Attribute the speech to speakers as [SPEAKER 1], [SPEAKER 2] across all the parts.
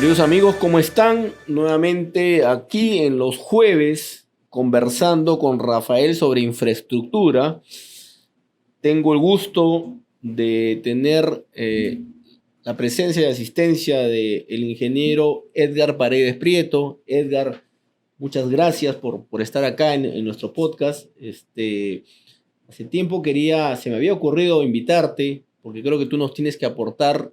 [SPEAKER 1] Queridos amigos, ¿cómo están? Nuevamente aquí en los jueves conversando con Rafael sobre infraestructura. Tengo el gusto de tener la presencia y asistencia del ingeniero Edgar Paredes Prieto. Edgar, muchas gracias por estar acá en nuestro podcast. Hace tiempo se me había ocurrido invitarte porque creo que tú nos tienes que aportar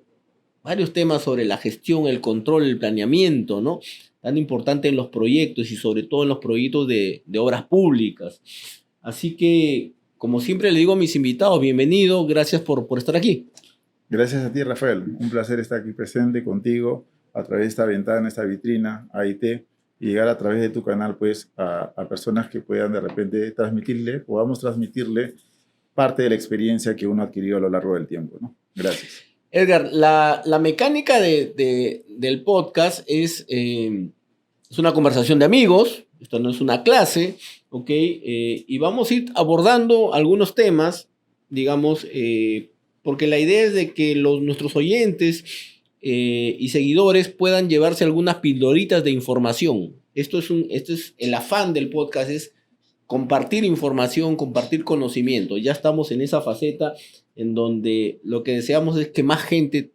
[SPEAKER 1] varios temas sobre la gestión, el control, el planeamiento, ¿no? Tan importante en los proyectos y sobre todo en los proyectos de obras públicas. Así que, como siempre le digo a mis invitados, bienvenido, gracias por estar aquí.
[SPEAKER 2] Gracias a ti, Rafael. Un placer estar aquí presente contigo a través de esta ventana, esta vitrina, AIT, y llegar a través de tu canal, pues, a personas que puedan de repente podamos transmitirle parte de la experiencia que uno adquirió a lo largo del tiempo, ¿no? Gracias.
[SPEAKER 1] Edgar, la mecánica del podcast es una conversación de amigos, esto no es una clase, ¿ok? Y vamos a ir abordando algunos temas, digamos, porque la idea es de que nuestros oyentes y seguidores puedan llevarse algunas pildoritas de información. Esto es el afán del podcast, es compartir información, compartir conocimiento. Ya estamos en esa faceta en donde lo que deseamos es que más gente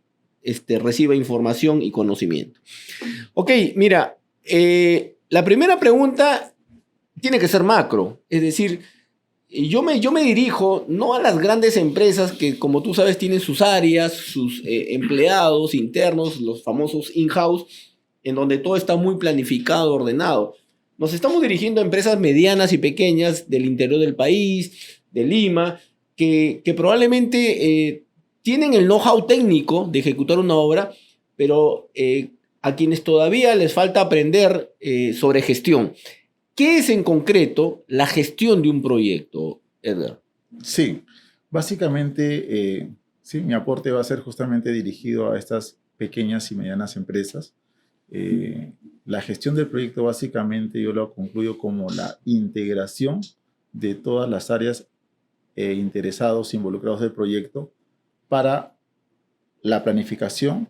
[SPEAKER 1] reciba información y conocimiento. Ok, mira, la primera pregunta tiene que ser macro, es decir, yo me dirijo no a las grandes empresas que, como tú sabes, tienen sus áreas, sus empleados internos, los famosos in-house, en donde todo está muy planificado, ordenado. Nos estamos dirigiendo a empresas medianas y pequeñas del interior del país, de Lima, que probablemente tienen el know-how técnico de ejecutar una obra, pero a quienes todavía les falta aprender sobre gestión. ¿Qué es en concreto la gestión de un proyecto, Edgar?
[SPEAKER 2] Sí, básicamente, sí, mi aporte va a ser justamente dirigido a estas pequeñas y medianas empresas. La gestión del proyecto básicamente yo lo concluyo como la integración de todas las áreas interesados, involucrados del proyecto para la planificación,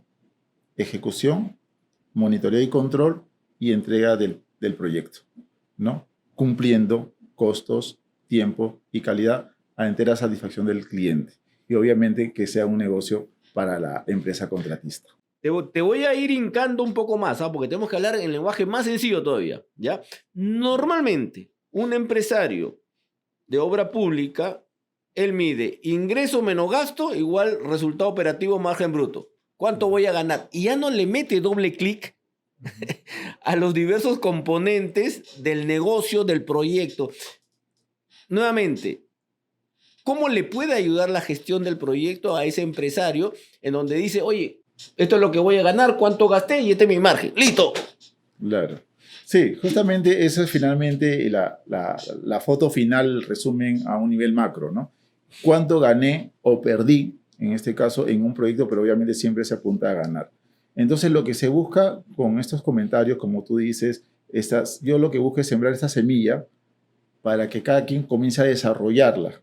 [SPEAKER 2] ejecución, monitoreo y control y entrega del proyecto, ¿no? Cumpliendo costos, tiempo y calidad a entera satisfacción del cliente. Y obviamente que sea un negocio para la empresa contratista.
[SPEAKER 1] Te voy a ir hincando un poco más, ¿ah? Porque tenemos que hablar en lenguaje más sencillo todavía, ¿ya? Normalmente, un empresario de obra pública, él mide ingreso menos gasto igual resultado operativo margen bruto. ¿Cuánto voy a ganar? Y ya no le mete doble clic a los diversos componentes del negocio, del proyecto. Nuevamente, ¿cómo le puede ayudar la gestión del proyecto a ese empresario en donde dice, oye, esto es lo que voy a ganar, cuánto gasté y este es mi margen? ¡Listo!
[SPEAKER 2] Claro. Sí, justamente eso es finalmente la foto final, el resumen a un nivel macro, ¿no? ¿Cuánto gané o perdí, en este caso, en un proyecto, pero obviamente siempre se apunta a ganar? Entonces, lo que se busca con estos comentarios, como tú dices, yo lo que busco es sembrar esta semilla para que cada quien comience a desarrollarla,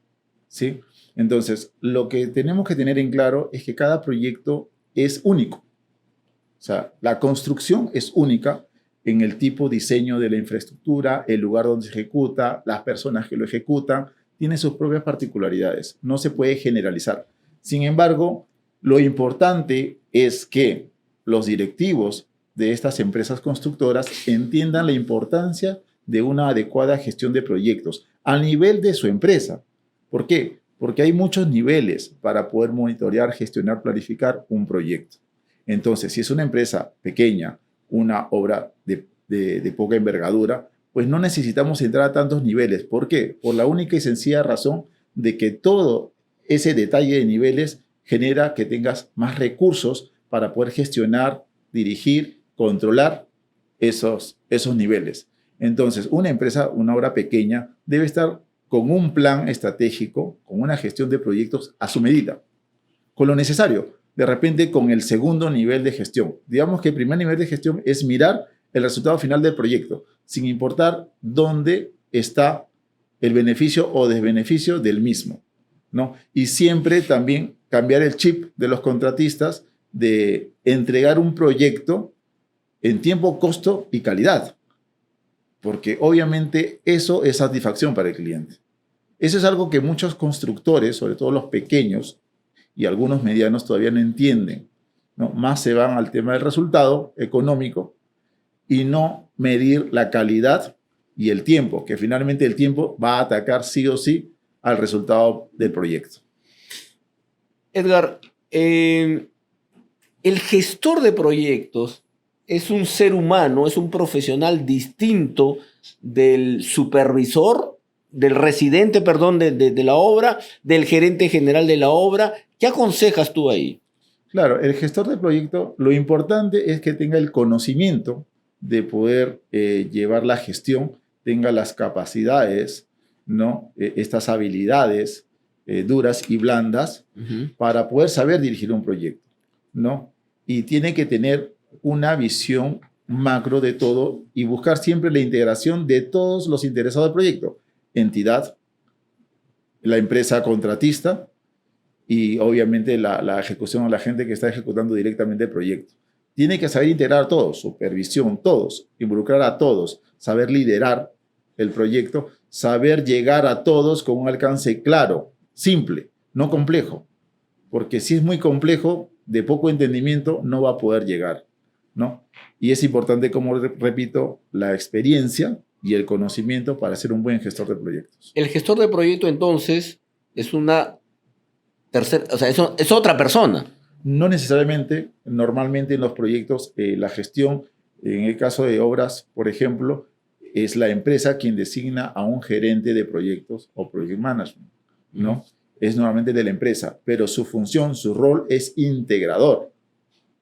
[SPEAKER 2] ¿sí? Entonces, lo que tenemos que tener en claro es que cada proyecto es único. O sea, la construcción es única en el tipo de diseño de la infraestructura, el lugar donde se ejecuta, las personas que lo ejecutan, tienen sus propias particularidades. No se puede generalizar. Sin embargo, lo importante es que los directivos de estas empresas constructoras entiendan la importancia de una adecuada gestión de proyectos al nivel de su empresa. ¿Por qué? Porque hay muchos niveles para poder monitorear, gestionar, planificar un proyecto. Entonces, si es una empresa pequeña, una obra de poca envergadura, pues no necesitamos entrar a tantos niveles. ¿Por qué? Por la única y sencilla razón de que todo ese detalle de niveles genera que tengas más recursos para poder gestionar, dirigir, controlar esos niveles. Entonces, una empresa, una obra pequeña, debe estar con un plan estratégico, con una gestión de proyectos a su medida, con lo necesario. De repente, con el segundo nivel de gestión. Digamos que el primer nivel de gestión es mirar el resultado final del proyecto, sin importar dónde está el beneficio o desbeneficio del mismo, ¿no? Y siempre también cambiar el chip de los contratistas de entregar un proyecto en tiempo, costo y calidad. Porque obviamente eso es satisfacción para el cliente. Eso es algo que muchos constructores, sobre todo los pequeños y algunos medianos, todavía no entienden, ¿no? Más se van al tema del resultado económico y no medir la calidad y el tiempo, que finalmente el tiempo va a atacar sí o sí al resultado del proyecto.
[SPEAKER 1] Edgar, el gestor de proyectos es un ser humano, es un profesional distinto del supervisor, del residente, perdón, de la obra, del gerente general de la obra. ¿Qué aconsejas tú ahí?
[SPEAKER 2] Claro, el gestor de proyecto, lo importante es que tenga el conocimiento de poder llevar la gestión, tenga las capacidades, ¿no? Estas habilidades duras y blandas para poder saber dirigir un proyecto, ¿no? Y tiene que tener una visión macro de todo y buscar siempre la integración de todos los interesados del proyecto. Entidad, la empresa contratista y obviamente la ejecución o la gente que está ejecutando directamente el proyecto. Tiene que saber integrar a todos, supervisión, todos, involucrar a todos, saber liderar el proyecto, saber llegar a todos con un alcance claro, simple, no complejo. Porque si es muy complejo, de poco entendimiento, no va a poder llegar, ¿no? Y es importante, como repito, la experiencia y el conocimiento para ser un buen gestor de proyectos.
[SPEAKER 1] El gestor de proyecto, entonces, es una tercera, o sea, es otra persona.
[SPEAKER 2] No necesariamente, normalmente en los proyectos, la gestión, en el caso de obras, por ejemplo, es la empresa quien designa a un gerente de proyectos o project management, ¿no? Es normalmente de la empresa, pero su función, su rol es integrador.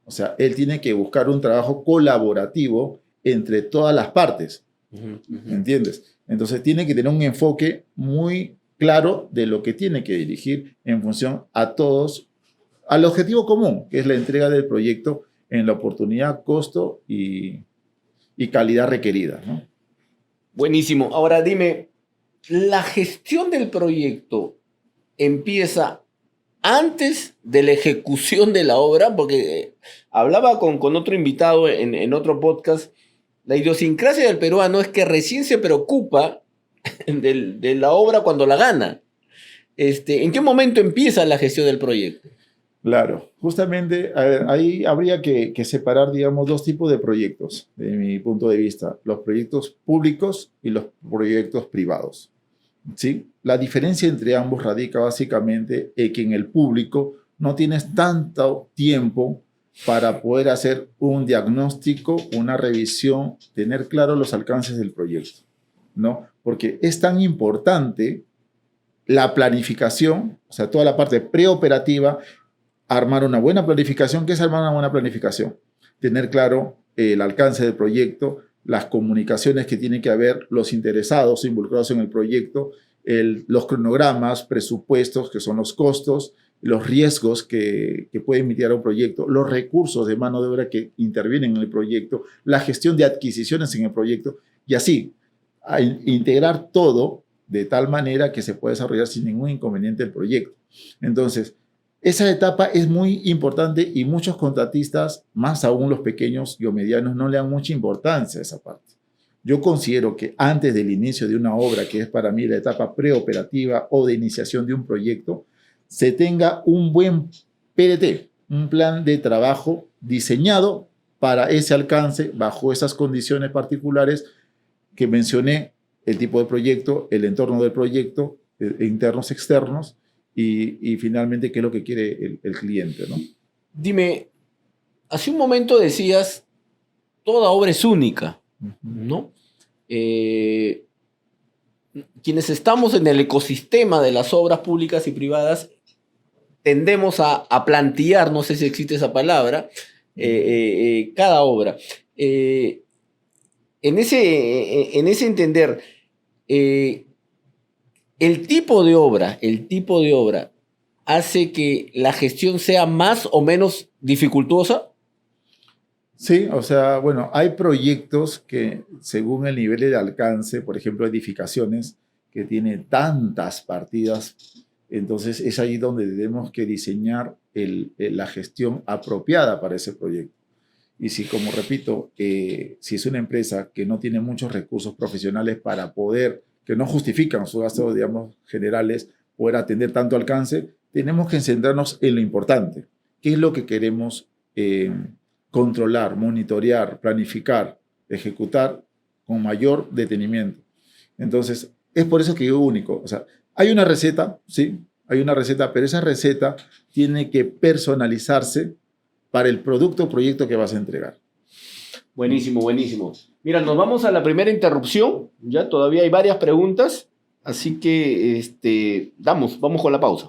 [SPEAKER 2] O sea, él tiene que buscar un trabajo colaborativo entre todas las partes, ¿entiendes? Entonces tiene que tener un enfoque muy claro de lo que tiene que dirigir en función a todos, al objetivo común, que es la entrega del proyecto en la oportunidad, costo y calidad requerida, ¿no?
[SPEAKER 1] Buenísimo. Ahora dime, ¿la gestión del proyecto empieza antes de la ejecución de la obra? Porque hablaba con otro invitado en otro podcast. La idiosincrasia del peruano es que recién se preocupa de la obra cuando la gana. ¿En qué momento empieza la gestión del proyecto?
[SPEAKER 2] Claro, justamente a ver, ahí habría que separar, digamos, dos tipos de proyectos, de mi punto de vista, los proyectos públicos y los proyectos privados, ¿sí? La diferencia entre ambos radica básicamente en que en el público no tienes tanto tiempo para poder hacer un diagnóstico, una revisión, tener claro los alcances del proyecto, ¿no? Porque es tan importante la planificación, o sea, toda la parte preoperativa, armar una buena planificación. ¿Qué es armar una buena planificación? Tener claro el alcance del proyecto, las comunicaciones que tiene que haber, los interesados involucrados en el proyecto, los cronogramas, presupuestos, que son los costos, los riesgos que puede mitigar un proyecto, los recursos de mano de obra que intervienen en el proyecto, la gestión de adquisiciones en el proyecto, y así, a integrar todo de tal manera que se pueda desarrollar sin ningún inconveniente el proyecto. Entonces, esa etapa es muy importante y muchos contratistas, más aún los pequeños y o medianos, no le dan mucha importancia a esa parte. Yo considero que antes del inicio de una obra, que es para mí la etapa preoperativa o de iniciación de un proyecto, se tenga un buen PDT, un plan de trabajo diseñado para ese alcance, bajo esas condiciones particulares que mencioné, el tipo de proyecto, el entorno del proyecto, internos, externos, y finalmente qué es lo que quiere el cliente, ¿no?
[SPEAKER 1] Dime, hace un momento decías, toda obra es única, ¿no? Quienes estamos en el ecosistema de las obras públicas y privadas tendemos a plantear, no sé si existe esa palabra, cada obra. En ese entender, el tipo de obra hace que la gestión sea más o menos dificultosa.
[SPEAKER 2] Sí, o sea, bueno, hay proyectos que según el nivel de alcance, por ejemplo, edificaciones que tienen tantas partidas, entonces es ahí donde tenemos que diseñar la gestión apropiada para ese proyecto. Y si, como repito, si es una empresa que no tiene muchos recursos profesionales para poder, que no justifican sus gastos, digamos, generales, poder atender tanto alcance, tenemos que centrarnos en lo importante. ¿Qué es lo que queremos controlar, monitorear, planificar, ejecutar con mayor detenimiento? Entonces, es por eso que yo único. O sea, hay una receta, sí, hay una receta, pero esa receta tiene que personalizarse para el producto o proyecto que vas a entregar.
[SPEAKER 1] Buenísimo, buenísimo. Mira, nos vamos a la primera interrupción. Ya todavía hay varias preguntas, así que vamos con la pausa.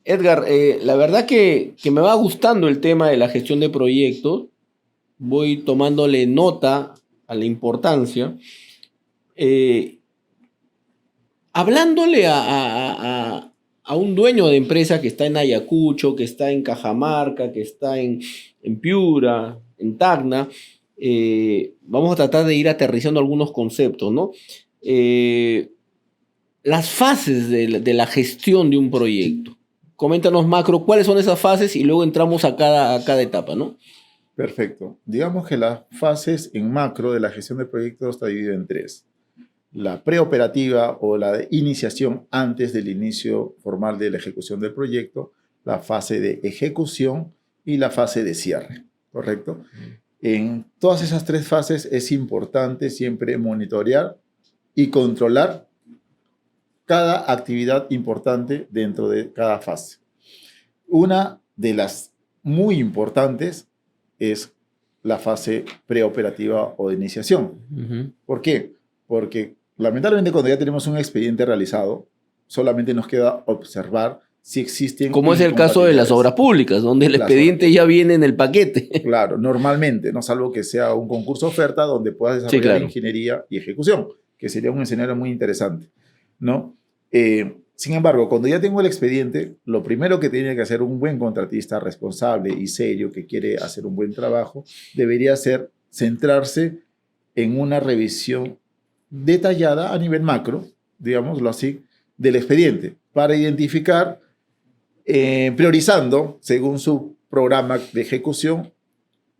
[SPEAKER 1] Edgar, la verdad que me va gustando el tema de la gestión de proyectos. Voy tomándole nota a la importancia. Hablándole a un dueño de empresa que está en Ayacucho, que está en Cajamarca, que está en Piura, en Tacna, vamos a tratar de ir aterrizando algunos conceptos, ¿no? Las fases de la gestión de un proyecto. Coméntanos, Macro, cuáles son esas fases y luego entramos a cada etapa, ¿no?
[SPEAKER 2] Perfecto. Digamos que las fases en macro de la gestión de proyectos está dividida en 3. La preoperativa o la de iniciación antes del inicio formal de la ejecución del proyecto, la fase de ejecución y la fase de cierre, ¿correcto? En todas esas 3 fases es importante siempre monitorear y controlar cada actividad importante dentro de cada fase. Una de las muy importantes es la fase preoperativa o de iniciación. ¿Por qué? Porque lamentablemente cuando ya tenemos un expediente realizado, solamente nos queda observar si existen...
[SPEAKER 1] Como es el caso de las obras públicas, donde el expediente ya viene en el paquete.
[SPEAKER 2] Claro, normalmente, no salvo que sea un concurso oferta donde puedas desarrollar ingeniería y ejecución, que sería un escenario muy interesante, ¿no? Sin embargo, cuando ya tengo el expediente, lo primero que tiene que hacer un buen contratista responsable y serio que quiere hacer un buen trabajo, debería ser centrarse en una revisión detallada a nivel macro, digámoslo así, del expediente, para identificar, priorizando según su programa de ejecución,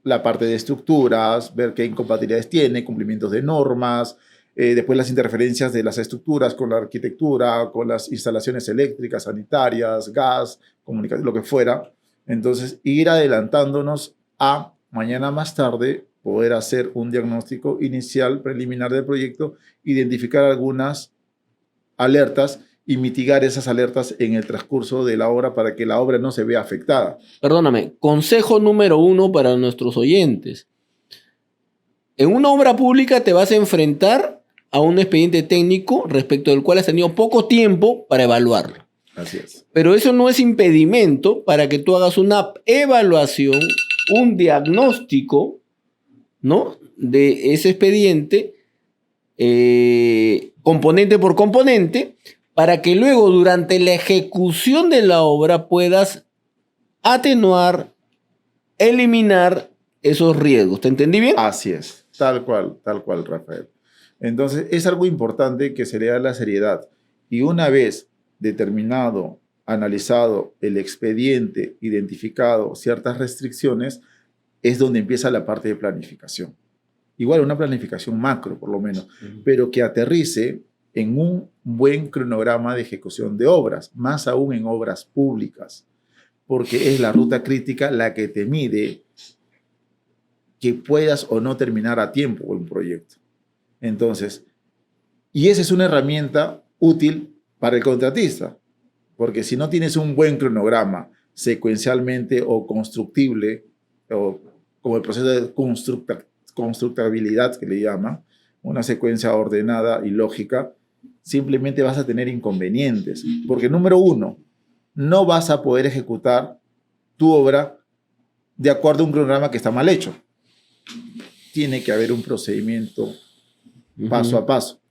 [SPEAKER 2] la parte de estructuras, ver qué incompatibilidades tiene, cumplimientos de normas, después las interferencias de las estructuras con la arquitectura, con las instalaciones eléctricas, sanitarias, gas, comunicación, lo que fuera. Entonces, ir adelantándonos a mañana más tarde poder hacer un diagnóstico inicial, preliminar del proyecto, identificar algunas alertas y mitigar esas alertas en el transcurso de la obra para que la obra no se vea afectada.
[SPEAKER 1] Perdóname, consejo número 1 para nuestros oyentes. En una obra pública te vas a enfrentar a un expediente técnico respecto del cual has tenido poco tiempo para evaluarlo.
[SPEAKER 2] Así es.
[SPEAKER 1] Pero eso no es impedimento para que tú hagas una evaluación, un diagnóstico, ¿no?, de ese expediente, componente por componente, para que luego durante la ejecución de la obra puedas atenuar, eliminar esos riesgos. ¿Te entendí bien?
[SPEAKER 2] Así es, tal cual, Rafael. Entonces, es algo importante que se le da la seriedad. Y una vez determinado, analizado el expediente, identificado ciertas restricciones, es donde empieza la parte de planificación. Igual una planificación macro, por lo menos, pero que aterrice en un buen cronograma de ejecución de obras, más aún en obras públicas, porque es la ruta crítica la que te mide que puedas o no terminar a tiempo un proyecto. Entonces, y esa es una herramienta útil para el contratista, porque si no tienes un buen cronograma secuencialmente o constructible, o como el proceso de constructabilidad que le llaman, una secuencia ordenada y lógica, simplemente vas a tener inconvenientes. Porque número 1, no vas a poder ejecutar tu obra de acuerdo a un cronograma que está mal hecho. Tiene que haber un procedimiento paso a paso.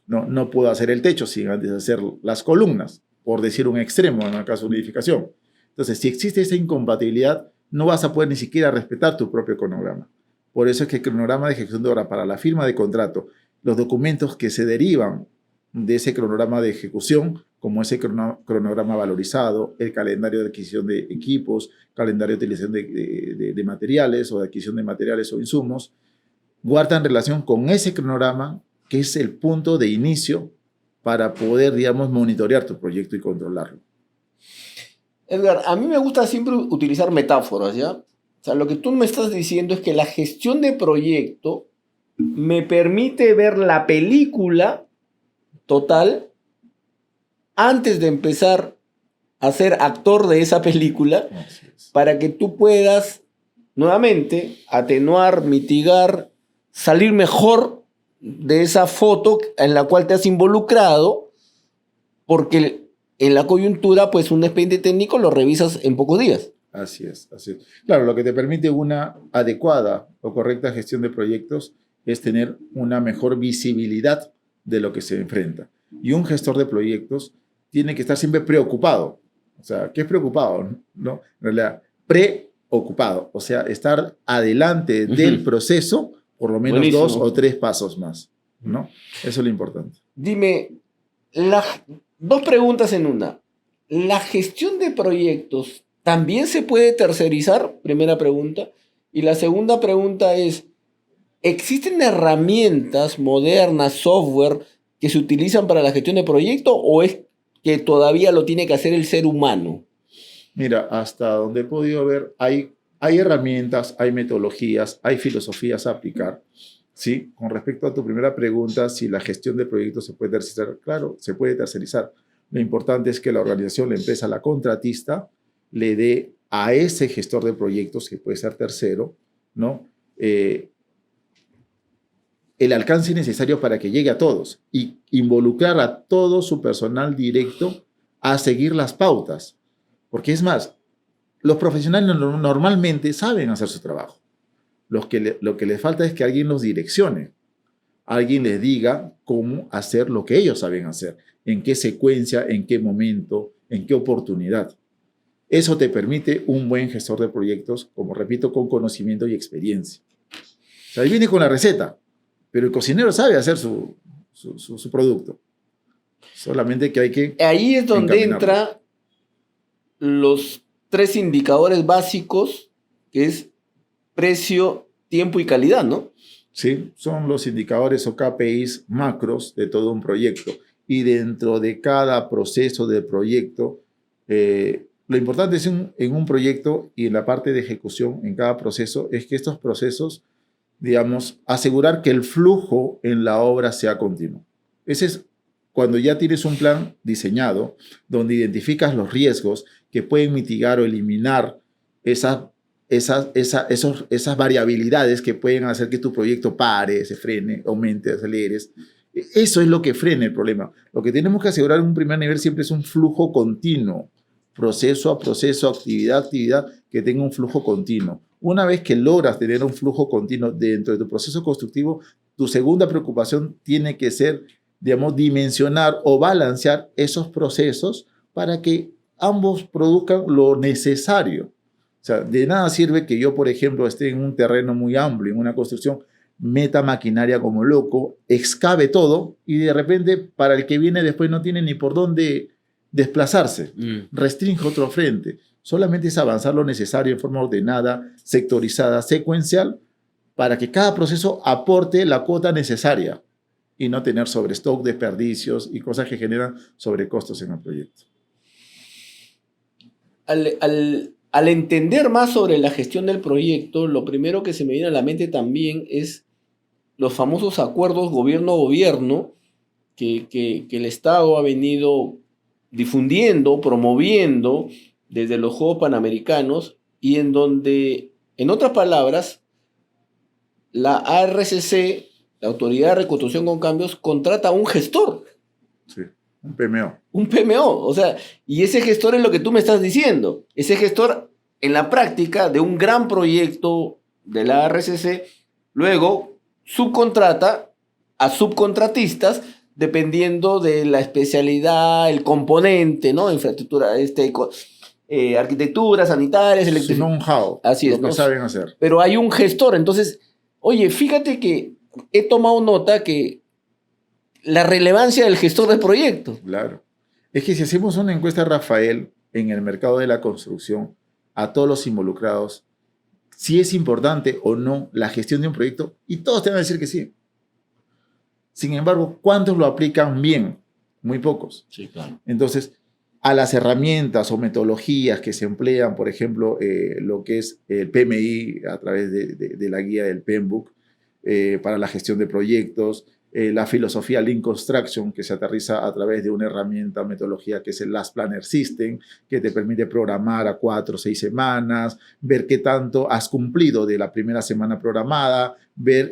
[SPEAKER 2] No puedo hacer el techo sin antes hacer las columnas, por decir un extremo en el caso de una edificación. Entonces, si existe esa incompatibilidad, no vas a poder ni siquiera respetar tu propio cronograma. Por eso es que el cronograma de ejecución de obra para la firma de contrato, los documentos que se derivan de ese cronograma de ejecución, como ese cronograma valorizado, el calendario de adquisición de equipos, calendario de utilización de materiales o de adquisición de materiales o insumos, guardan relación con ese cronograma que es el punto de inicio para poder, digamos, monitorear tu proyecto y controlarlo.
[SPEAKER 1] Edgar, a mí me gusta siempre utilizar metáforas, ¿ya? O sea, lo que tú me estás diciendo es que la gestión de proyecto me permite ver la película total antes de empezar a ser actor de esa película, para que tú puedas nuevamente atenuar, mitigar, salir mejor de esa foto en la cual te has involucrado, porque en la coyuntura, pues un expediente técnico lo revisas en pocos días.
[SPEAKER 2] Así es, así es. Claro, lo que te permite una adecuada o correcta gestión de proyectos es tener una mejor visibilidad de lo que se enfrenta. Y un gestor de proyectos tiene que estar siempre preocupado. O sea, ¿qué es preocupado? ¿No? En realidad, preocupado. O sea, estar adelante del proceso por lo menos Buenísimo. 2 o 3 pasos más, ¿no? Eso es lo importante.
[SPEAKER 1] Dime, dos preguntas en una. ¿La gestión de proyectos también se puede tercerizar? Primera pregunta. Y la segunda pregunta es, ¿existen herramientas modernas, software, que se utilizan para la gestión de proyectos o es que todavía lo tiene que hacer el ser humano?
[SPEAKER 2] Mira, hasta donde he podido ver, hay herramientas, hay metodologías, hay filosofías a aplicar, ¿sí? Con respecto a tu primera pregunta, si la gestión de proyectos se puede tercerizar, claro, se puede tercerizar. Lo importante es que la organización, la empresa, la contratista, le dé a ese gestor de proyectos, que puede ser tercero, ¿no? El alcance necesario para que llegue a todos y involucrar a todo su personal directo a seguir las pautas. Porque es más, los profesionales normalmente saben hacer su trabajo. Lo que les falta es que alguien los direccione, alguien les diga cómo hacer lo que ellos saben hacer, en qué secuencia, en qué momento, en qué oportunidad. Eso te permite un buen gestor de proyectos, como repito, con conocimiento y experiencia. O sea, ahí viene con la receta, pero el cocinero sabe hacer su producto. Solamente que hay que
[SPEAKER 1] ahí es donde entra los 3 indicadores básicos, que es precio, tiempo y calidad, ¿no?
[SPEAKER 2] Sí, son los indicadores o KPIs macros de todo un proyecto. Y dentro de cada proceso del proyecto, lo importante es en un proyecto y en la parte de ejecución, en cada proceso, es que estos procesos, digamos, asegurar que el flujo en la obra sea continuo. Ese es cuando ya tienes un plan diseñado, donde identificas los riesgos que pueden mitigar o eliminar esas variabilidades que pueden hacer que tu proyecto pare, se frene, aumente, aceleres. Eso es lo que frena el problema. Lo que tenemos que asegurar en un primer nivel siempre es un flujo continuo, proceso a proceso, actividad a actividad, que tenga un flujo continuo. Una vez que logras tener un flujo continuo dentro de tu proceso constructivo, tu segunda preocupación tiene que ser, digamos, dimensionar o balancear esos procesos para que ambos produzcan lo necesario. O sea, de nada sirve que yo, por ejemplo, esté en un terreno muy amplio, en una construcción, meta maquinaria como loco, excave todo y de repente para el que viene después no tiene ni por dónde desplazarse. Restringe otro frente. Solamente es avanzar lo necesario en forma ordenada, sectorizada, secuencial, para que cada proceso aporte la cuota necesaria y no tener sobrestock, desperdicios y cosas que generan sobrecostos en el proyecto.
[SPEAKER 1] Al entender más sobre la gestión del proyecto, lo primero que se me viene a la mente también es los famosos acuerdos gobierno-gobierno que el Estado ha venido difundiendo, promoviendo desde los Juegos Panamericanos y en donde, en otras palabras, la ARCC, la Autoridad de Reconstrucción con Cambios, contrata a un gestor.
[SPEAKER 2] Sí, un PMO.
[SPEAKER 1] Un PMO, o sea, y ese gestor es lo que tú me estás diciendo. Ese gestor, en la práctica de un gran proyecto de la ARCC, luego subcontrata a subcontratistas dependiendo de la especialidad, el componente, ¿no? Infraestructura, arquitectura, sanitarias, electricidad.
[SPEAKER 2] Know-how.
[SPEAKER 1] Así es,
[SPEAKER 2] lo que saben hacer.
[SPEAKER 1] Pero hay un gestor, entonces, oye, fíjate que he tomado nota que la relevancia del gestor de proyectos.
[SPEAKER 2] Claro. Es que si hacemos una encuesta, Rafael, en el mercado de la construcción, a todos los involucrados, si es importante o no la gestión de un proyecto, y todos te van a decir que sí. Sin embargo, ¿cuántos lo aplican bien? Muy pocos.
[SPEAKER 1] Sí, claro.
[SPEAKER 2] Entonces, a las herramientas o metodologías que se emplean, por ejemplo, lo que es el PMI a través de la guía del PMBOK para la gestión de proyectos, la filosofía Lean Construction, que se aterriza a través de una herramienta, metodología que es el Last Planner System, que te permite programar a 4 o 6 semanas, ver qué tanto has cumplido de la primera semana programada,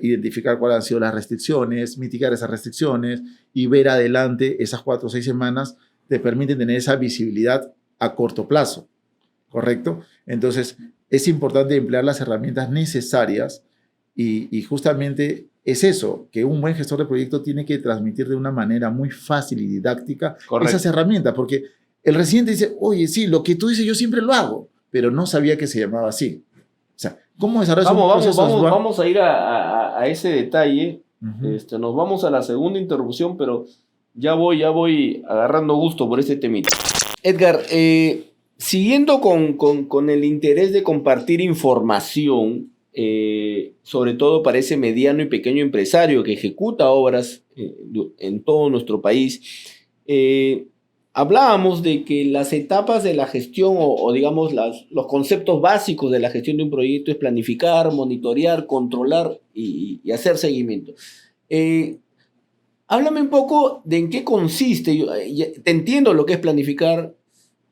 [SPEAKER 2] identificar cuáles han sido las restricciones, mitigar esas restricciones y ver adelante esas 4 o 6 semanas te permiten tener esa visibilidad a corto plazo, ¿correcto? Entonces, es importante emplear las herramientas necesarias y justamente es eso, que un buen gestor de proyecto tiene que transmitir de una manera muy fácil y didáctica esas herramientas, porque el residente dice, oye, sí, lo que tú dices yo siempre lo hago, pero no sabía que se llamaba así. O sea, ¿cómo desarrollas un proceso?
[SPEAKER 1] Vamos a ir a ese detalle. Nos vamos a la segunda interrupción, pero ya voy agarrando gusto por este temita. Edgar, siguiendo con el interés de compartir información, sobre todo para ese mediano y pequeño empresario que ejecuta obras en todo nuestro país, hablábamos de que las etapas de la gestión o digamos los conceptos básicos de la gestión de un proyecto es planificar, monitorear, controlar y hacer seguimiento. Háblame un poco de en qué consiste. Yo, te entiendo lo que es planificar,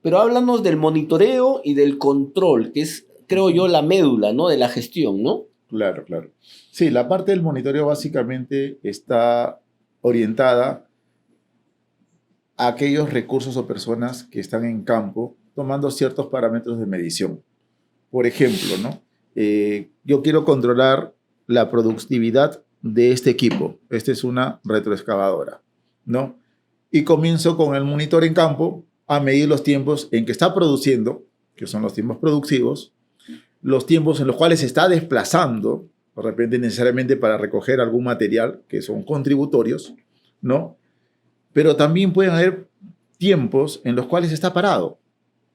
[SPEAKER 1] pero háblanos del monitoreo y del control, que es, creo yo, la médula, ¿no?, de la gestión, ¿no?
[SPEAKER 2] Claro, claro. Sí, la parte del monitoreo básicamente está orientada a aquellos recursos o personas que están en campo tomando ciertos parámetros de medición. Por ejemplo, ¿no? Yo quiero controlar la productividad de este equipo. Esta es una retroexcavadora, ¿no? Y comienzo con el monitor en campo a medir los tiempos en que está produciendo, que son los tiempos productivos, los tiempos en los cuales se está desplazando, de repente necesariamente para recoger algún material, que son contributorios, ¿no? Pero también pueden haber tiempos en los cuales está parado,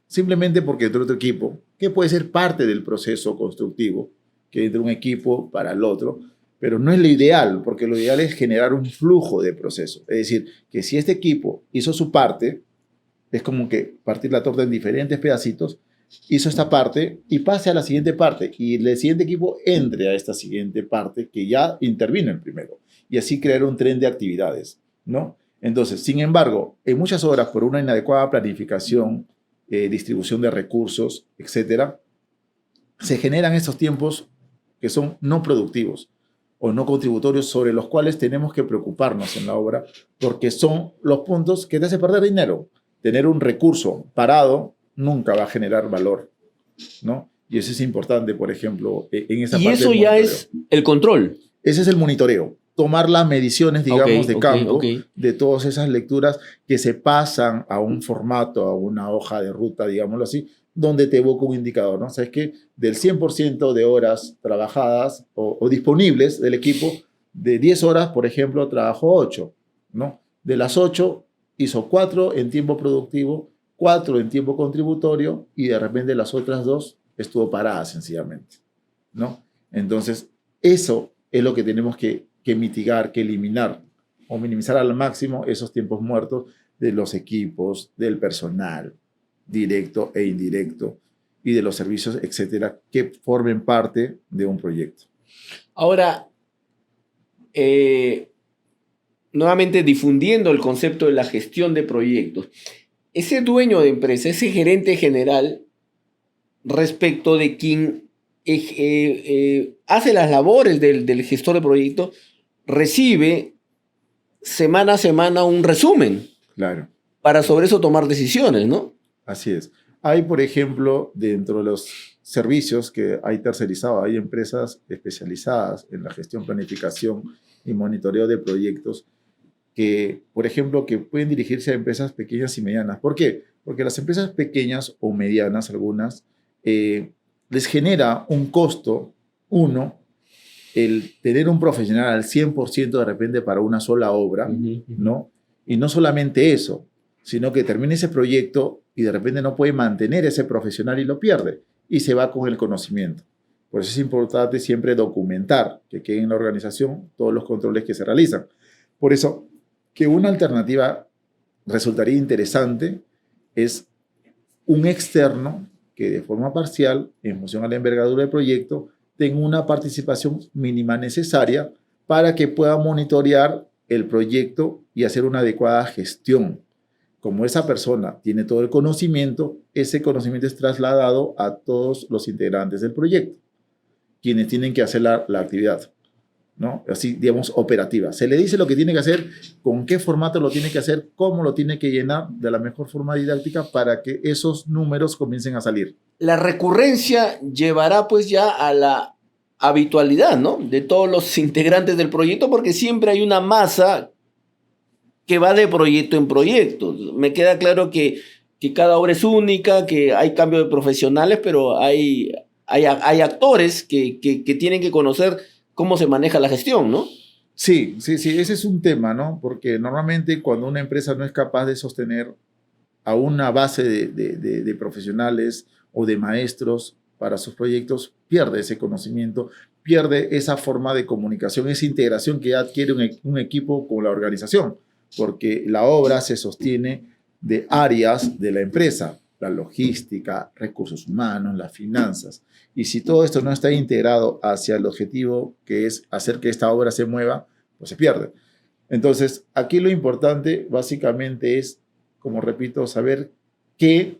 [SPEAKER 2] simplemente porque entró otro equipo, que puede ser parte del proceso constructivo, que entre un equipo para el otro, pero no es lo ideal, porque lo ideal es generar un flujo de proceso. Es decir, que si este equipo hizo su parte, es como que partir la torta en diferentes pedacitos, hizo esta parte y pase a la siguiente parte y el siguiente equipo entre a esta siguiente parte que ya intervino en primero y así crear un tren de actividades, ¿no? Entonces, sin embargo, en muchas obras por una inadecuada planificación, distribución de recursos, etcétera, se generan estos tiempos que son no productivos o no contributorios sobre los cuales tenemos que preocuparnos en la obra porque son los puntos que te hacen perder dinero. Tener un recurso parado nunca va a generar valor, ¿no? Y eso es importante, por ejemplo, en esa parte.
[SPEAKER 1] Y eso ya es el control.
[SPEAKER 2] Ese es el monitoreo. Tomar las mediciones, digamos, de campo, de todas esas lecturas que se pasan a un formato, a una hoja de ruta, digámoslo así, donde te evoca un indicador, ¿no? O sea, es que del 100% de horas trabajadas o disponibles del equipo, de 10 horas, por ejemplo, trabajó 8, ¿no? De las 8, hizo 4 en tiempo productivo, 4 en tiempo contributorio y de repente las otras 2 estuvo parada sencillamente, ¿no? Entonces, eso es lo que tenemos que mitigar, que eliminar o minimizar al máximo esos tiempos muertos de los equipos, del personal directo e indirecto y de los servicios, etcétera, que formen parte de un proyecto.
[SPEAKER 1] Ahora, nuevamente difundiendo el concepto de la gestión de proyectos, ese dueño de empresa, ese gerente general, respecto de quien hace las labores del gestor de proyecto, recibe semana a semana un resumen.
[SPEAKER 2] Claro.
[SPEAKER 1] Para sobre eso tomar decisiones, ¿no?
[SPEAKER 2] Así es. Hay, por ejemplo, dentro de los servicios que hay tercerizados, hay empresas especializadas en la gestión, planificación y monitoreo de proyectos que, por ejemplo, que pueden dirigirse a empresas pequeñas y medianas. ¿Por qué? Porque las empresas pequeñas o medianas, algunas, les genera un costo, el tener un profesional al 100% de repente para una sola obra, ¿no? Y no solamente eso, sino que termina ese proyecto y de repente no puede mantener ese profesional y lo pierde y se va con el conocimiento. Por eso es importante siempre documentar que quede en la organización todos los controles que se realizan. Por eso, que una alternativa resultaría interesante es un externo que de forma parcial, en función a la envergadura del proyecto, tenga una participación mínima necesaria para que pueda monitorear el proyecto y hacer una adecuada gestión. Como esa persona tiene todo el conocimiento, ese conocimiento es trasladado a todos los integrantes del proyecto, quienes tienen que hacer la actividad, ¿no? Así, digamos, operativa. Se le dice lo que tiene que hacer, con qué formato lo tiene que hacer, cómo lo tiene que llenar de la mejor forma didáctica para que esos números comiencen a salir.
[SPEAKER 1] La recurrencia llevará pues ya a la habitualidad, ¿no? De todos los integrantes del proyecto, porque siempre hay una masa que va de proyecto en proyecto. Me queda claro que cada obra es única, que hay cambio de profesionales, pero hay actores que tienen que conocer cómo se maneja la gestión, ¿no?
[SPEAKER 2] Sí, ese es un tema, ¿no? Porque normalmente cuando una empresa no es capaz de sostener a una base de profesionales o de maestros para sus proyectos, pierde ese conocimiento, pierde esa forma de comunicación, esa integración que adquiere un equipo con la organización, porque la obra se sostiene de áreas de la empresa, la logística, recursos humanos, las finanzas. Y si todo esto no está integrado hacia el objetivo que es hacer que esta obra se mueva, pues se pierde. Entonces, aquí lo importante básicamente es, como repito, saber qué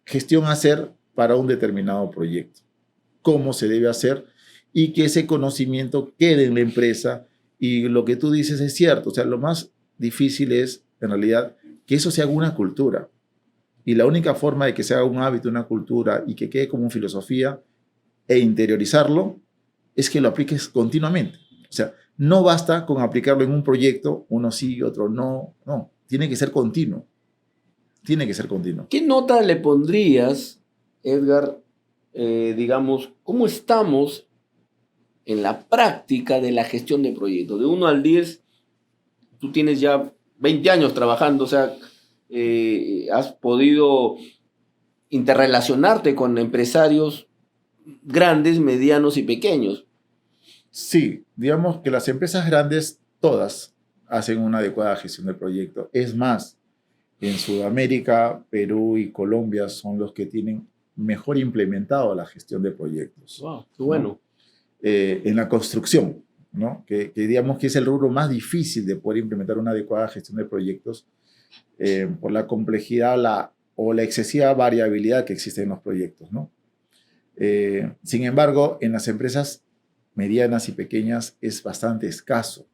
[SPEAKER 2] gestión hacer para un determinado proyecto, cómo se debe hacer y que ese conocimiento quede en la empresa. Y lo que tú dices es cierto, o sea, lo más difícil es, en realidad, que eso se haga una cultura. Y la única forma de que se haga un hábito, una cultura y que quede como filosofía e interiorizarlo es que lo apliques continuamente. O sea, no basta con aplicarlo en un proyecto, uno sí, otro no. No, tiene que ser continuo. Tiene que ser continuo.
[SPEAKER 1] ¿Qué nota le pondrías, Edgar, digamos, cómo estamos en la práctica de la gestión de proyectos? De 1 al 10, tú tienes ya 20 años trabajando, o sea, has podido interrelacionarte con empresarios grandes, medianos y pequeños.
[SPEAKER 2] Sí, digamos que las empresas grandes, todas, hacen una adecuada gestión del proyecto. Es más, en Sudamérica, Perú y Colombia son los que tienen mejor implementado la gestión de proyectos.
[SPEAKER 1] Wow, qué bueno.
[SPEAKER 2] ¿No? En la construcción, ¿no? Que digamos que es el rubro más difícil de poder implementar una adecuada gestión de proyectos por la complejidad o la excesiva variabilidad que existe en los proyectos, ¿no? Sin embargo, en las empresas medianas y pequeñas es bastante escaso.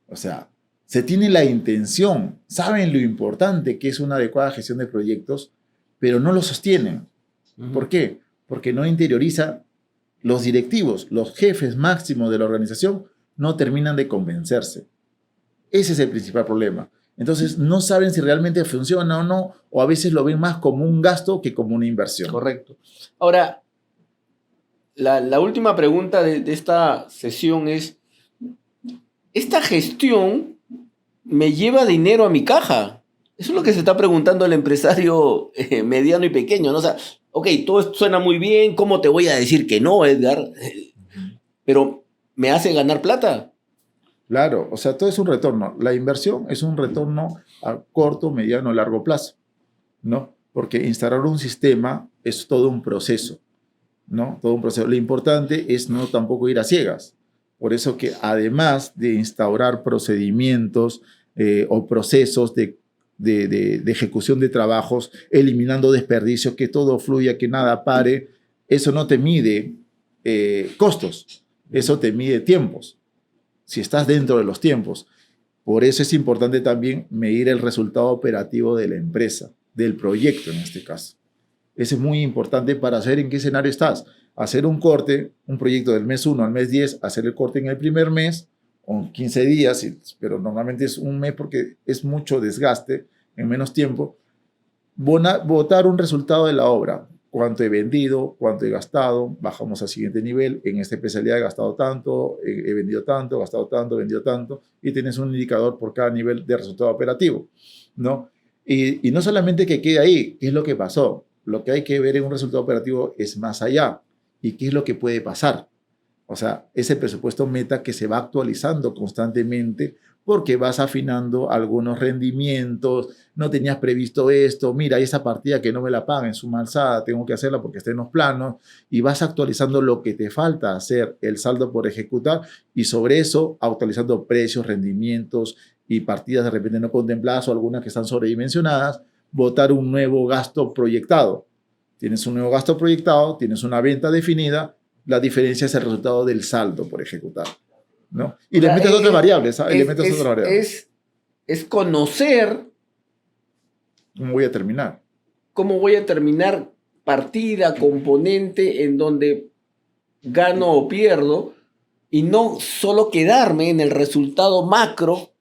[SPEAKER 2] O sea, se tiene la intención, saben lo importante que es una adecuada gestión de proyectos, pero no lo sostienen. ¿Por qué? Porque no interioriza los directivos, los jefes máximos de la organización, no terminan de convencerse. Ese es el principal problema. Entonces, no saben si realmente funciona o no, o a veces lo ven más como un gasto que como una inversión.
[SPEAKER 1] Correcto. Ahora, la última pregunta de esta sesión es, ¿esta gestión me lleva dinero a mi caja? Eso es lo que se está preguntando el empresario mediano y pequeño, ¿no? O sea, ok, todo esto suena muy bien, ¿cómo te voy a decir que no, Edgar? Pero, ¿me hace ganar plata?
[SPEAKER 2] Claro, o sea, todo es un retorno. La inversión es un retorno a corto, mediano, largo plazo, ¿no? Porque instalar un sistema es todo un proceso, ¿no? Todo un proceso. Lo importante es no tampoco ir a ciegas. Por eso que además de instaurar procedimientos o procesos de ejecución de trabajos, eliminando desperdicios, que todo fluya, que nada pare, eso no te mide costos, eso te mide tiempos. Si estás dentro de los tiempos. Por eso es importante también medir el resultado operativo de la empresa, del proyecto en este caso. Eso es muy importante para saber en qué escenario estás. Hacer un corte, un proyecto del mes 1 al mes 10, hacer el corte en el primer mes, o 15 días, pero normalmente es un mes porque es mucho desgaste en menos tiempo. Votar un resultado de la obra. cuánto he vendido, cuánto he gastado, bajamos al siguiente nivel, en esta especialidad he gastado tanto, he vendido tanto, he gastado tanto, he vendido tanto, y tienes un indicador por cada nivel de resultado operativo, ¿no? Y no solamente que quede ahí, ¿qué es lo que pasó? Lo que hay que ver en un resultado operativo es más allá, y qué es lo que puede pasar. O sea, ese presupuesto meta que se va actualizando constantemente porque vas afinando algunos rendimientos, no tenías previsto esto, mira, esa partida que no me la pagan en suma alzada, tengo que hacerla porque está en los planos, y vas actualizando lo que te falta hacer, el saldo por ejecutar, y sobre eso actualizando precios, rendimientos y partidas de repente no contempladas o algunas que están sobredimensionadas, botar un nuevo gasto proyectado. Tienes un nuevo gasto proyectado, tienes una venta definida, la diferencia es el resultado del saldo por ejecutar, ¿no? Y le metes otras variables, ¿sabes? Le metes otras variables.
[SPEAKER 1] Es conocer
[SPEAKER 2] ¿Cómo voy a terminar?
[SPEAKER 1] cómo voy a terminar partida, componente, en donde gano o pierdo, y no solo quedarme en el resultado macro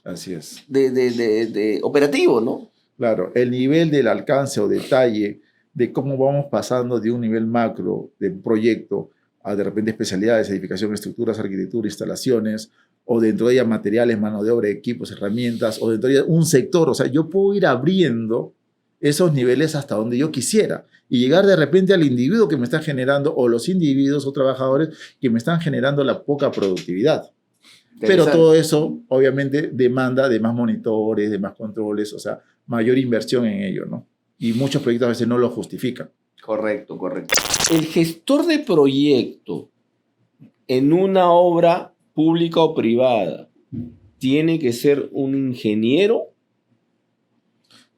[SPEAKER 2] Así es.
[SPEAKER 1] de operativo, ¿no?
[SPEAKER 2] Claro, el nivel del alcance o detalle de cómo vamos pasando de un nivel macro de un proyecto a de repente especialidades, edificación, estructuras, arquitectura, instalaciones, o dentro de ella materiales, mano de obra, equipos, herramientas, o dentro de ella un sector. O sea, yo puedo ir abriendo esos niveles hasta donde yo quisiera y llegar de repente al individuo que me está generando, o los individuos o trabajadores que me están generando la poca productividad. Pero todo eso, obviamente, demanda de más monitores, de más controles, o sea, mayor inversión en ello, ¿no? Y muchos proyectos a veces no lo justifican.
[SPEAKER 1] Correcto, correcto. El gestor de proyecto en una obra pública o privada tiene que ser un ingeniero.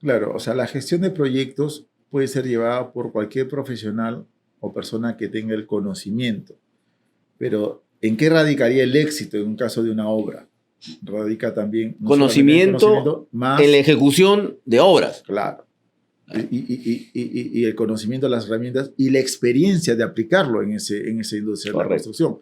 [SPEAKER 2] Claro, o sea, la gestión de proyectos puede ser llevada por cualquier profesional o persona que tenga el conocimiento. Pero, ¿en qué radicaría el éxito en un caso de una obra? Radica también no
[SPEAKER 1] Conocimiento
[SPEAKER 2] más
[SPEAKER 1] en la ejecución de obras.
[SPEAKER 2] Claro. Y el conocimiento de las herramientas y la experiencia de aplicarlo en esa industria de la construcción.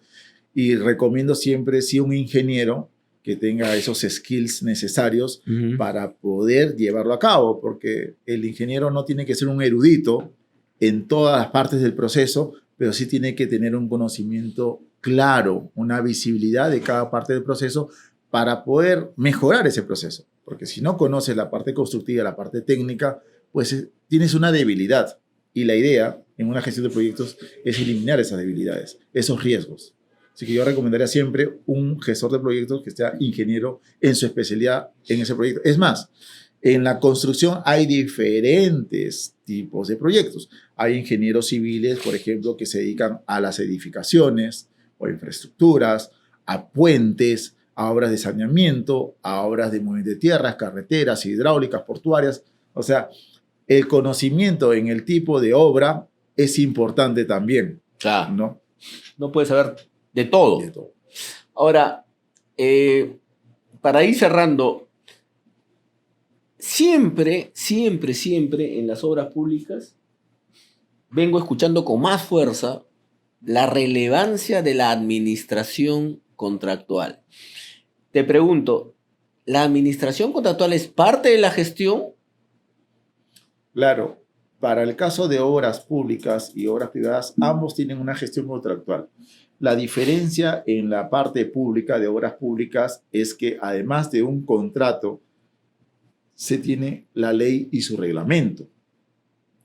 [SPEAKER 2] Y recomiendo siempre, sí, un ingeniero que tenga esos skills necesarios para poder llevarlo a cabo, porque el ingeniero no tiene que ser un erudito en todas las partes del proceso, pero sí tiene que tener un conocimiento claro, una visibilidad de cada parte del proceso para poder mejorar ese proceso. Porque si no conoces la parte constructiva, la parte técnica, pues tienes una debilidad. Y la idea en una gestión de proyectos es eliminar esas debilidades, esos riesgos. Así que yo recomendaría siempre un gestor de proyectos que sea ingeniero en su especialidad en ese proyecto. Es más, en la construcción hay diferentes tipos de proyectos. Hay ingenieros civiles, por ejemplo, que se dedican a las edificaciones o infraestructuras, a puentes, a obras de saneamiento, a obras de movimiento de tierras, carreteras, hidráulicas, portuarias. O sea, el conocimiento en el tipo de obra es importante también,
[SPEAKER 1] Claro.
[SPEAKER 2] ¿no?
[SPEAKER 1] No puedes saber de todo.
[SPEAKER 2] De todo.
[SPEAKER 1] Ahora, para ir cerrando, siempre en las obras públicas vengo escuchando con más fuerza la relevancia de la administración contractual. Te pregunto, ¿la administración contractual es parte de la gestión?
[SPEAKER 2] Claro, para el caso de obras públicas y obras privadas, ambos tienen una gestión contractual. La diferencia en la parte pública de obras públicas es que además de un contrato, se tiene la ley y su reglamento.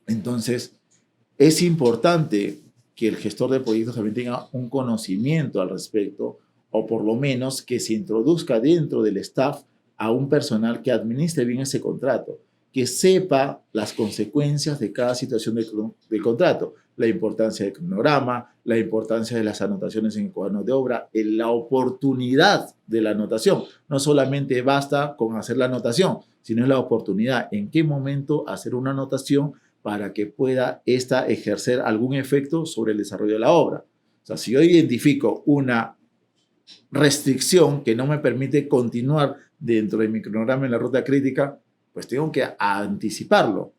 [SPEAKER 2] Entonces, es importante que el gestor de proyectos también tenga un conocimiento al respecto, o por lo menos que se introduzca dentro del staff a un personal que administre bien ese contrato, que sepa las consecuencias de cada situación del contrato, la importancia del cronograma, la importancia de las anotaciones en el cuaderno de obra, la oportunidad de la anotación. No solamente basta con hacer la anotación, sino la oportunidad, en qué momento hacer una anotación para que pueda esta ejercer algún efecto sobre el desarrollo de la obra. O sea, si yo identifico una restricción que no me permite continuar dentro de mi cronograma en la ruta crítica, pues tengo que anticiparlo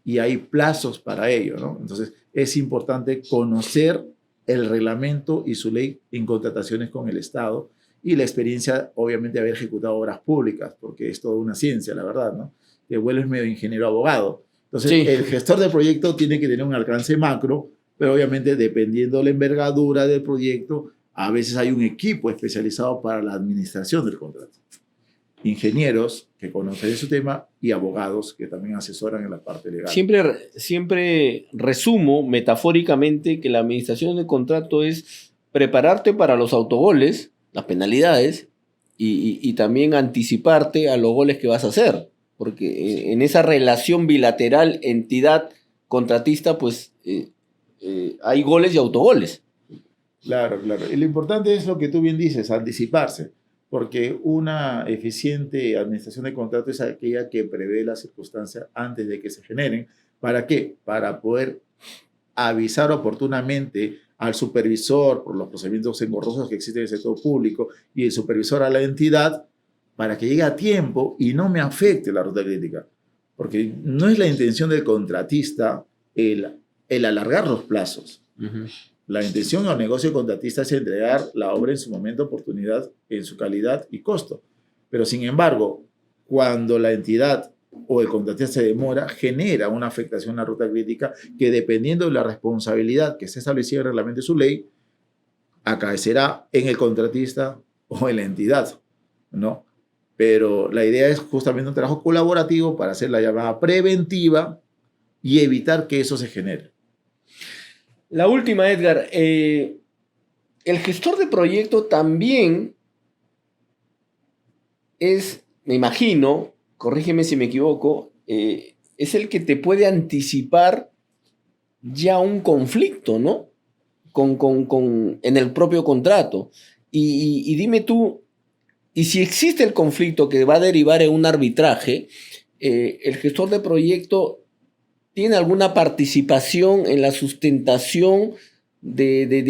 [SPEAKER 2] y hay plazos para ello, ¿no? Entonces, es importante conocer el reglamento y su ley en contrataciones con el Estado y la experiencia, obviamente, de haber ejecutado obras públicas, porque es toda una ciencia, la verdad, ¿no? Te vuelves medio ingeniero abogado Entonces,
[SPEAKER 1] Sí.
[SPEAKER 2] el gestor de proyecto tiene que tener un alcance macro, pero obviamente dependiendo de la envergadura del proyecto, a veces hay un equipo especializado para la administración del contrato. Ingenieros que conocen su tema y abogados que también asesoran en la parte legal.
[SPEAKER 1] Siempre resumo metafóricamente que la administración del contrato es prepararte para los autogoles, las penalidades, y también anticiparte a los goles que vas a hacer. Porque en esa relación bilateral entidad-contratista, pues hay goles y autogoles.
[SPEAKER 2] Claro, claro. Y lo importante es lo que tú bien dices, anticiparse. Porque una eficiente administración de contrato es aquella que prevé las circunstancias antes de que se generen. ¿Para qué? Para poder avisar oportunamente al supervisor por los procedimientos engorrosos que existen en el sector público y el supervisor a la entidad para que llegue a tiempo y no me afecte la ruta crítica. Porque no es la intención del contratista el alargar los plazos.
[SPEAKER 1] Uh-huh.
[SPEAKER 2] La intención del negocio contratista es entregar la obra en su momento, oportunidad, en su calidad y costo. Pero sin embargo, cuando la entidad o el contratista se demora, genera una afectación a la ruta crítica que, dependiendo de la responsabilidad que esté establecida en el reglamento de su ley, acaecerá en el contratista o en la entidad, ¿no? Pero la idea es justamente un trabajo colaborativo para hacer la llamada preventiva y evitar que eso se genere.
[SPEAKER 1] La última, Edgar. El gestor de proyecto también es, me imagino, corrígeme si me equivoco, es el que te puede anticipar ya un conflicto, ¿no? En el propio contrato. Y dime tú, y si existe el conflicto que va a derivar en un arbitraje, el gestor de proyecto ¿tiene alguna participación en la sustentación de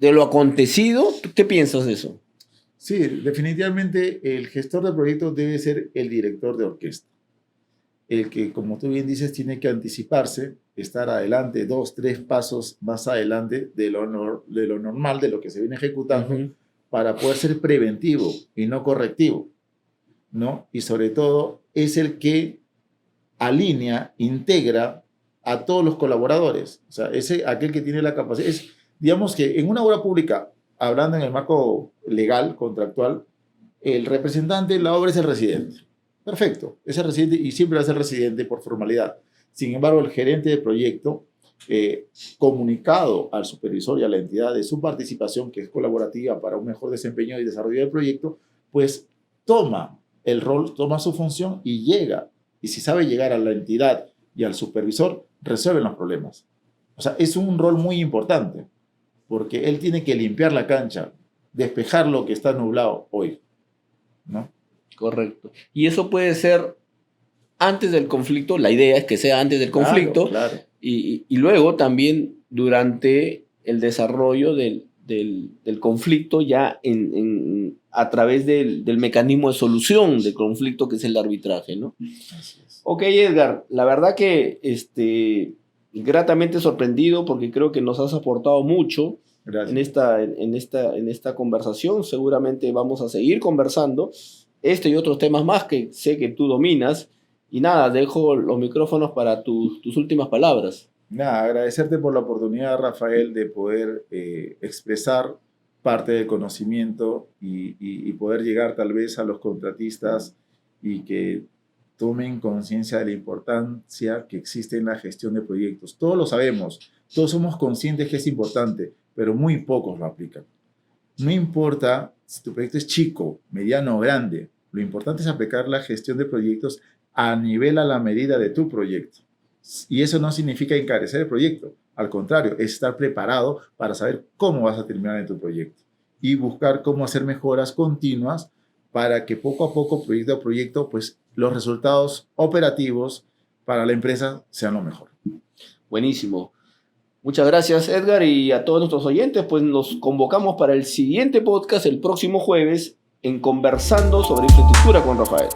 [SPEAKER 1] lo acontecido? ¿Qué piensas de eso?
[SPEAKER 2] Sí, definitivamente el gestor de proyectos debe ser el director de orquesta. El que, como tú bien dices, tiene que anticiparse, estar adelante, 2, 3 pasos más adelante de lo normal, de lo que se viene ejecutando, uh-huh, para poder ser preventivo y no correctivo, ¿no? Y sobre todo es el que alinea, integra a todos los colaboradores. O sea, aquel que tiene la capacidad. Digamos que en una obra pública, hablando en el marco legal, contractual, el representante de la obra es el residente. Perfecto, es el residente y siempre va a ser residente por formalidad. Sin embargo, el gerente de proyecto, comunicado al supervisor y a la entidad de su participación, que es colaborativa para un mejor desempeño y desarrollo del proyecto, pues toma el rol, toma su función y llega. Y si sabe llegar a la entidad y al supervisor, resuelven los problemas. O sea, es un rol muy importante, porque él tiene que limpiar la cancha, despejar lo que está nublado hoy, ¿no?
[SPEAKER 1] Correcto. Y eso puede ser antes del conflicto, la idea es que sea antes del conflicto,
[SPEAKER 2] claro.
[SPEAKER 1] Y luego también durante el desarrollo del conflicto ya a través del mecanismo de solución del conflicto que es el arbitraje, ¿no?
[SPEAKER 2] Así es.
[SPEAKER 1] Ok, Edgar, la verdad que gratamente sorprendido porque creo que nos has aportado mucho en esta conversación. Seguramente vamos a seguir conversando y otros temas más que sé que tú dominas. Y nada, dejo los micrófonos para tus últimas palabras.
[SPEAKER 2] Nada, agradecerte por la oportunidad, Rafael, de poder expresar parte del conocimiento y poder llegar tal vez a los contratistas y que tomen conciencia de la importancia que existe en la gestión de proyectos. Todos lo sabemos, todos somos conscientes que es importante, pero muy pocos lo aplican. No importa si tu proyecto es chico, mediano o grande, lo importante es aplicar la gestión de proyectos a la medida de tu proyecto. Y eso no significa encarecer el proyecto. Al contrario, es estar preparado para saber cómo vas a terminar en tu proyecto y buscar cómo hacer mejoras continuas para que poco a poco, proyecto a proyecto, pues los resultados operativos para la empresa sean lo mejor.
[SPEAKER 1] Buenísimo. Muchas gracias, Edgar, y a todos nuestros oyentes, pues nos convocamos para el siguiente podcast el próximo jueves en Conversando sobre Infraestructura con Rafael.